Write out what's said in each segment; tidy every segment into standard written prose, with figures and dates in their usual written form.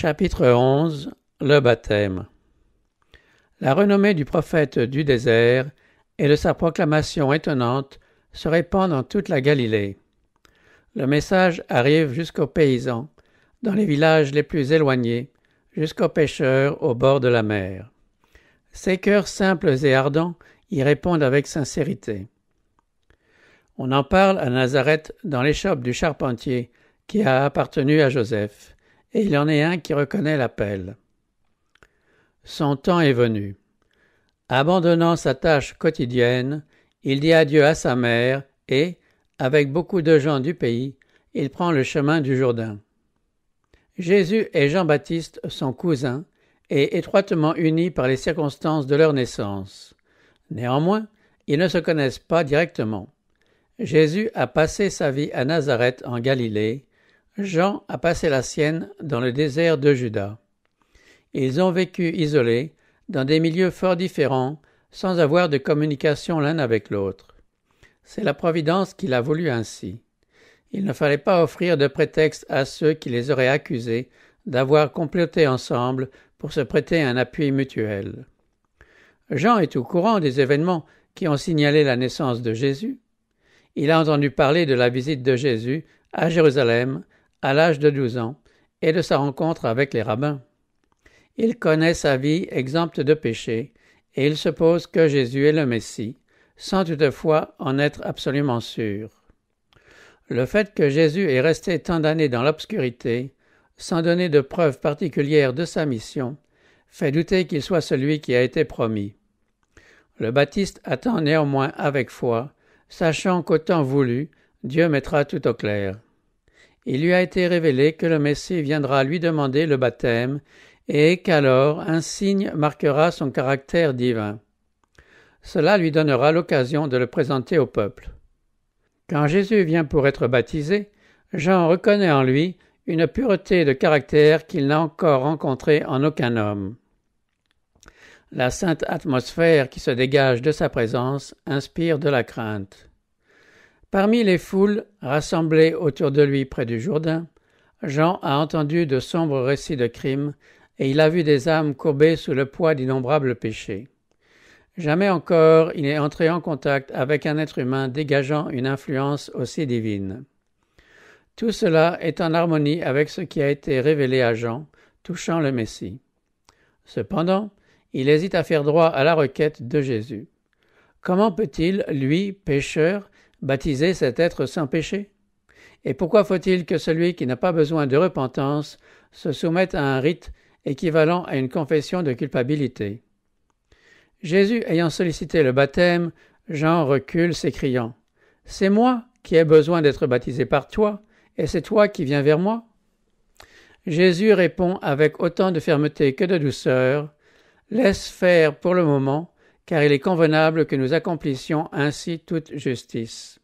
Chapitre 11. Le baptême. La renommée du prophète du désert et de sa proclamation étonnante se répand dans toute la Galilée. Le message arrive jusqu'aux paysans, dans les villages les plus éloignés, jusqu'aux pêcheurs au bord de la mer. Ces cœurs simples et ardents y répondent avec sincérité. On en parle à Nazareth dans l'échoppe du charpentier qui a appartenu à Joseph, et il y en est un qui reconnaît l'appel. Son temps est venu. Abandonnant sa tâche quotidienne, il dit adieu à sa mère et, avec beaucoup de gens du pays, il prend le chemin du Jourdain. Jésus et Jean-Baptiste sont cousins et étroitement unis par les circonstances de leur naissance. Néanmoins, ils ne se connaissent pas directement. Jésus a passé sa vie à Nazareth en Galilée. Jean a passé la sienne dans le désert de Juda. Ils ont vécu isolés, dans des milieux fort différents, sans avoir de communication l'un avec l'autre. C'est la Providence qui l'a voulu ainsi. Il ne fallait pas offrir de prétexte à ceux qui les auraient accusés d'avoir comploté ensemble pour se prêter un appui mutuel. Jean est au courant des événements qui ont signalé la naissance de Jésus. Il a entendu parler de la visite de Jésus à Jérusalem à l'âge de 12 ans et de sa rencontre avec les rabbins. Il connaît sa vie exempte de péché et il suppose que Jésus est le Messie, sans toutefois en être absolument sûr. Le fait que Jésus est resté tant d'années dans l'obscurité, sans donner de preuves particulières de sa mission, fait douter qu'il soit celui qui a été promis. Le Baptiste attend néanmoins avec foi, sachant qu'au temps voulu, Dieu mettra tout au clair. Il lui a été révélé que le Messie viendra lui demander le baptême et qu'alors un signe marquera son caractère divin. Cela lui donnera l'occasion de le présenter au peuple. Quand Jésus vient pour être baptisé, Jean reconnaît en lui une pureté de caractère qu'il n'a encore rencontrée en aucun homme. La sainte atmosphère qui se dégage de sa présence inspire de la crainte. Parmi les foules rassemblées autour de lui près du Jourdain, Jean a entendu de sombres récits de crimes et il a vu des âmes courbées sous le poids d'innombrables péchés. Jamais encore il n'est entré en contact avec un être humain dégageant une influence aussi divine. Tout cela est en harmonie avec ce qui a été révélé à Jean, touchant le Messie. Cependant, il hésite à faire droit à la requête de Jésus. Comment peut-il, lui, pécheur, baptiser cet être sans péché? Et pourquoi faut-il que celui qui n'a pas besoin de repentance se soumette à un rite équivalent à une confession de culpabilité? Jésus ayant sollicité le baptême, Jean recule s'écriant « C'est moi qui ai besoin d'être baptisé par toi, et c'est toi qui viens vers moi ?» Jésus répond avec autant de fermeté que de douceur « Laisse faire pour le moment, car il est convenable que nous accomplissions ainsi toute justice. »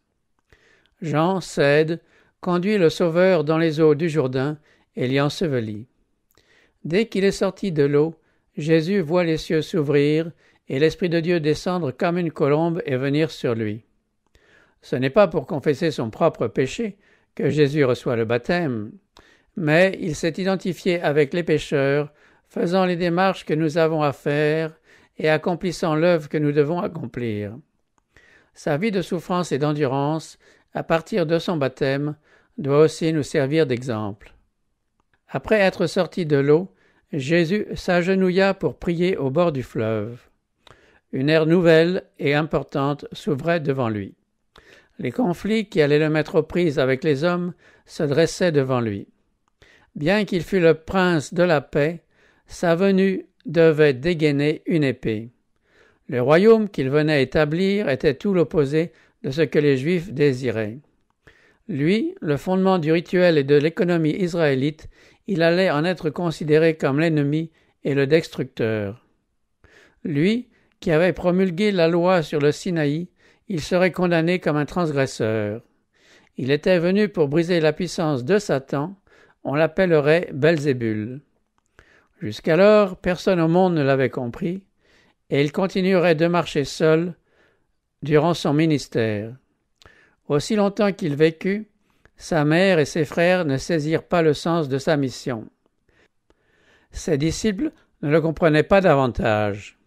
Jean cède, conduit le Sauveur dans les eaux du Jourdain et l'y ensevelit. Dès qu'il est sorti de l'eau, Jésus voit les cieux s'ouvrir et l'Esprit de Dieu descendre comme une colombe et venir sur lui. Ce n'est pas pour confesser son propre péché que Jésus reçoit le baptême, mais il s'est identifié avec les pécheurs, faisant les démarches que nous avons à faire et accomplissant l'œuvre que nous devons accomplir. Sa vie de souffrance et d'endurance, à partir de son baptême, doit aussi nous servir d'exemple. Après être sorti de l'eau, Jésus s'agenouilla pour prier au bord du fleuve. Une ère nouvelle et importante s'ouvrait devant lui. Les conflits qui allaient le mettre aux prises avec les hommes se dressaient devant lui. Bien qu'il fût le prince de la paix, sa venue devait dégainer une épée. Le royaume qu'il venait établir était tout l'opposé de ce que les Juifs désiraient. Lui, le fondement du rituel et de l'économie israélite, il allait en être considéré comme l'ennemi et le destructeur. Lui, qui avait promulgué la loi sur le Sinaï, il serait condamné comme un transgresseur. Il était venu pour briser la puissance de Satan, on l'appellerait Belzébul. Jusqu'alors, personne au monde ne l'avait compris, et il continuerait de marcher seul durant son ministère. Aussi longtemps qu'il vécut, sa mère et ses frères ne saisirent pas le sens de sa mission. Ses disciples ne le comprenaient pas davantage.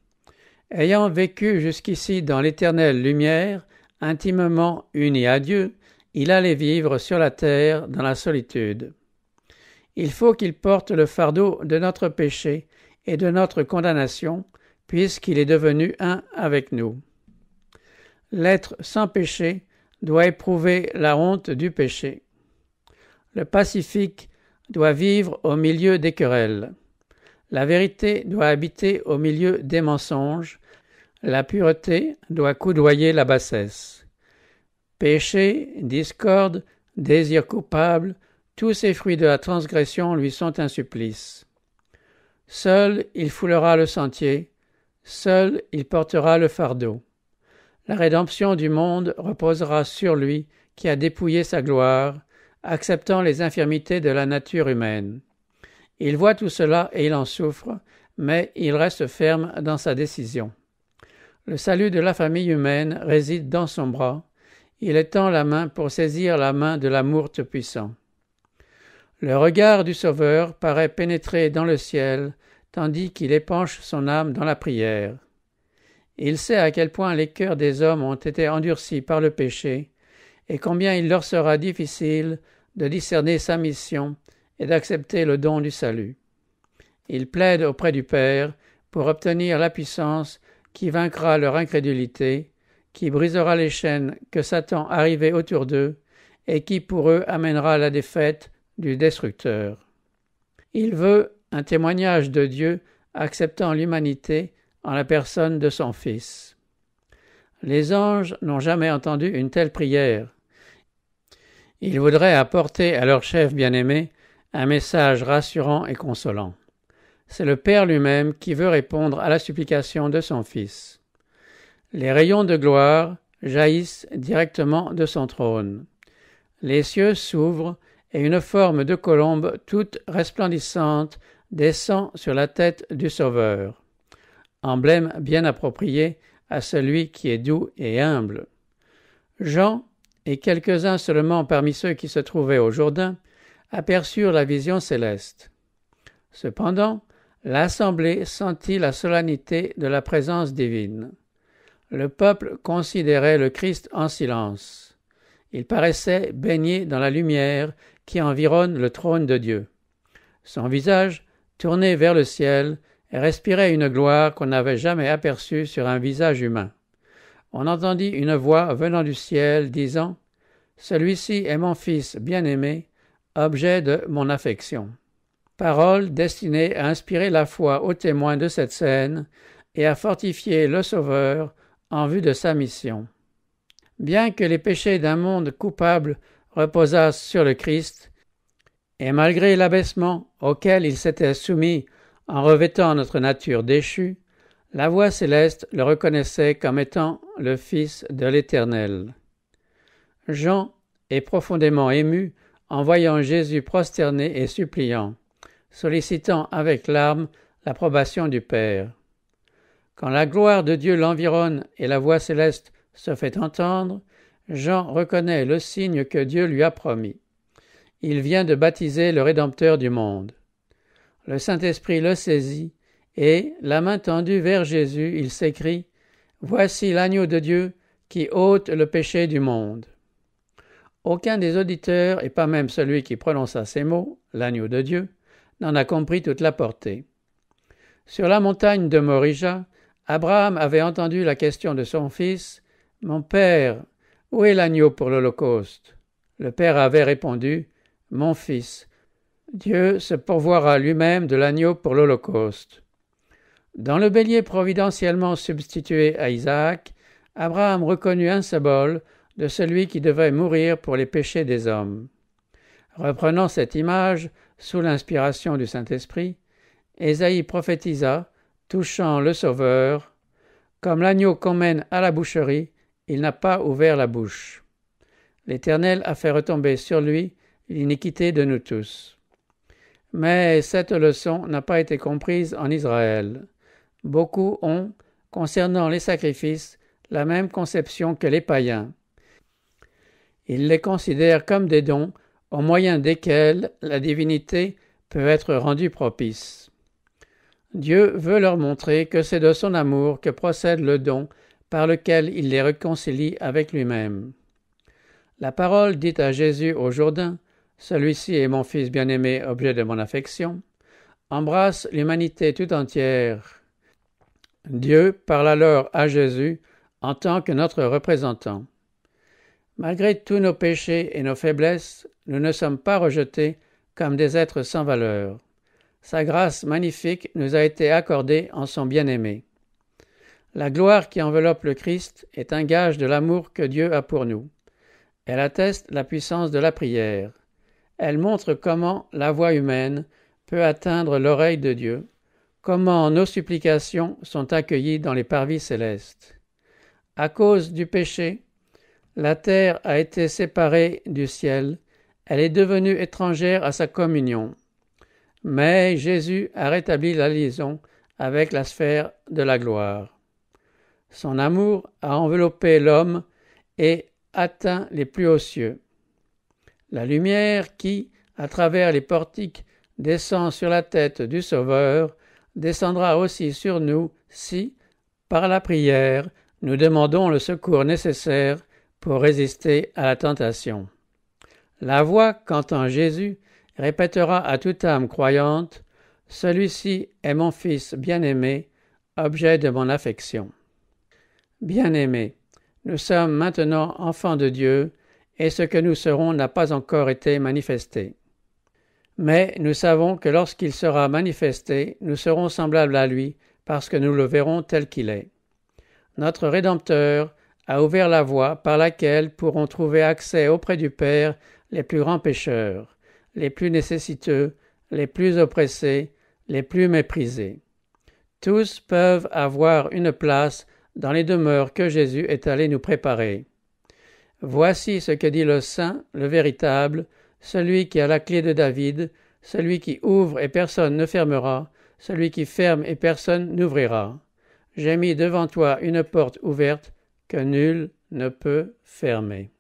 Ayant vécu jusqu'ici dans l'éternelle lumière, intimement uni à Dieu, il allait vivre sur la terre dans la solitude. Il faut qu'il porte le fardeau de notre péché et de notre condamnation, puisqu'il est devenu un avec nous. L'être sans péché doit éprouver la honte du péché. Le pacifique doit vivre au milieu des querelles. La vérité doit habiter au milieu des mensonges. La pureté doit coudoyer la bassesse. Péché, discorde, désir coupable, tous ces fruits de la transgression lui sont un supplice. Seul il foulera le sentier, seul il portera le fardeau. La rédemption du monde reposera sur lui qui a dépouillé sa gloire, acceptant les infirmités de la nature humaine. Il voit tout cela et il en souffre, mais il reste ferme dans sa décision. Le salut de la famille humaine réside dans son bras. Il étend la main pour saisir la main de l'amour tout-puissant. Le regard du Sauveur paraît pénétrer dans le ciel, tandis qu'il épanche son âme dans la prière. Il sait à quel point les cœurs des hommes ont été endurcis par le péché, et combien il leur sera difficile de discerner sa mission et d'accepter le don du salut. Il plaide auprès du Père pour obtenir la puissance qui vaincra leur incrédulité, qui brisera les chaînes que Satan arrivait autour d'eux et qui pour eux amènera la défaite du destructeur. Il veut un témoignage de Dieu acceptant l'humanité en la personne de son Fils. Les anges n'ont jamais entendu une telle prière. Ils voudraient apporter à leur chef bien-aimé un message rassurant et consolant. C'est le Père lui-même qui veut répondre à la supplication de son Fils. Les rayons de gloire jaillissent directement de son trône. Les cieux s'ouvrent et une forme de colombe toute resplendissante descend sur la tête du Sauveur. Emblème bien approprié à celui qui est doux et humble. Jean, et quelques-uns seulement parmi ceux qui se trouvaient au Jourdain, aperçurent la vision céleste. Cependant, l'assemblée sentit la solennité de la présence divine. Le peuple considérait le Christ en silence. Il paraissait baigné dans la lumière qui environne le trône de Dieu. Son visage, tourné vers le ciel, respirait une gloire qu'on n'avait jamais aperçue sur un visage humain. On entendit une voix venant du ciel disant « Celui-ci est mon Fils bien-aimé, objet de mon affection. » Parole destinée à inspirer la foi aux témoins de cette scène et à fortifier le Sauveur en vue de sa mission. Bien que les péchés d'un monde coupable reposassent sur le Christ, et malgré l'abaissement auquel il s'était soumis en revêtant notre nature déchue, la voix céleste le reconnaissait comme étant le Fils de l'Éternel. Jean est profondément ému en voyant Jésus prosterné et suppliant, sollicitant avec larmes l'approbation du Père. Quand la gloire de Dieu l'environne et la voix céleste se fait entendre, Jean reconnaît le signe que Dieu lui a promis. Il vient de baptiser le Rédempteur du monde. Le Saint-Esprit le saisit et, la main tendue vers Jésus, il s'écrie « Voici l'agneau de Dieu qui ôte le péché du monde. » Aucun des auditeurs, et pas même celui qui prononça ces mots, l'agneau de Dieu, n'en a compris toute la portée. Sur la montagne de Morija, Abraham avait entendu la question de son fils « Mon père, où est l'agneau pour l'Holocauste ?» Le père avait répondu « Mon fils, Dieu se pourvoira lui-même de l'agneau pour l'Holocauste. » Dans le bélier providentiellement substitué à Isaac, Abraham reconnut un symbole de celui qui devait mourir pour les péchés des hommes. Reprenant cette image, sous l'inspiration du Saint-Esprit, Ésaïe prophétisa, touchant le Sauveur, « Comme l'agneau qu'on mène à la boucherie, il n'a pas ouvert la bouche. L'Éternel a fait retomber sur lui l'iniquité de nous tous. » Mais cette leçon n'a pas été comprise en Israël. Beaucoup ont, concernant les sacrifices, la même conception que les païens. Ils les considèrent comme des dons au moyen desquels la divinité peut être rendue propice. Dieu veut leur montrer que c'est de son amour que procède le don par lequel il les réconcilie avec lui-même. La parole dite à Jésus au Jourdain, « Celui-ci est mon Fils bien-aimé, objet de mon affection », embrasse l'humanité tout entière. Dieu parle alors à Jésus en tant que notre représentant. Malgré tous nos péchés et nos faiblesses, nous ne sommes pas rejetés comme des êtres sans valeur. Sa grâce magnifique nous a été accordée en son bien-aimé. La gloire qui enveloppe le Christ est un gage de l'amour que Dieu a pour nous. Elle atteste la puissance de la prière. Elle montre comment la voix humaine peut atteindre l'oreille de Dieu, comment nos supplications sont accueillies dans les parvis célestes. À cause du péché, la terre a été séparée du ciel, elle est devenue étrangère à sa communion. Mais Jésus a rétabli la liaison avec la sphère de la gloire. Son amour a enveloppé l'homme et atteint les plus hauts cieux. La lumière qui, à travers les portiques, descend sur la tête du Sauveur, descendra aussi sur nous si, par la prière, nous demandons le secours nécessaire pour résister à la tentation. La voix qu'entend Jésus répétera à toute âme croyante « Celui-ci est mon Fils bien-aimé, objet de mon affection ». Bien-aimés, nous sommes maintenant enfants de Dieu et ce que nous serons n'a pas encore été manifesté. Mais nous savons que lorsqu'il sera manifesté, nous serons semblables à lui parce que nous le verrons tel qu'il est. Notre Rédempteur a ouvert la voie par laquelle pourront trouver accès auprès du Père les plus grands pécheurs, les plus nécessiteux, les plus oppressés, les plus méprisés. Tous peuvent avoir une place dans les demeures que Jésus est allé nous préparer. Voici ce que dit le Saint, le véritable, celui qui a la clé de David, celui qui ouvre et personne ne fermera, celui qui ferme et personne n'ouvrira. J'ai mis devant toi une porte ouverte que nul ne peut fermer.